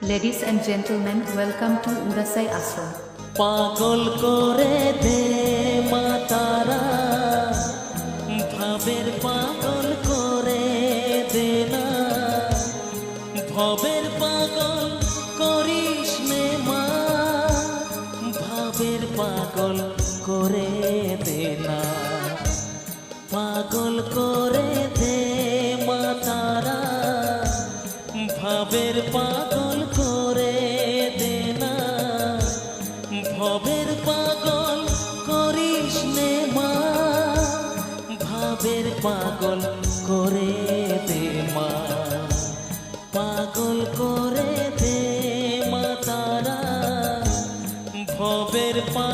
Ladies and gentlemen, welcome to Udasai Ashram. পাগল করে দে মা তারা, ভাবের পাগল করে দে না, ভবের পাগল করিস নে মা, ভাবের পাগল করে দে না। পাগল করে দে মা তারা, ভাবের পাগল করে দে না, ভবের পাগল করিস নে মা, ভাবের পাগল করে দে মা। পাগল করে দে মা তারা, ভবের পাগল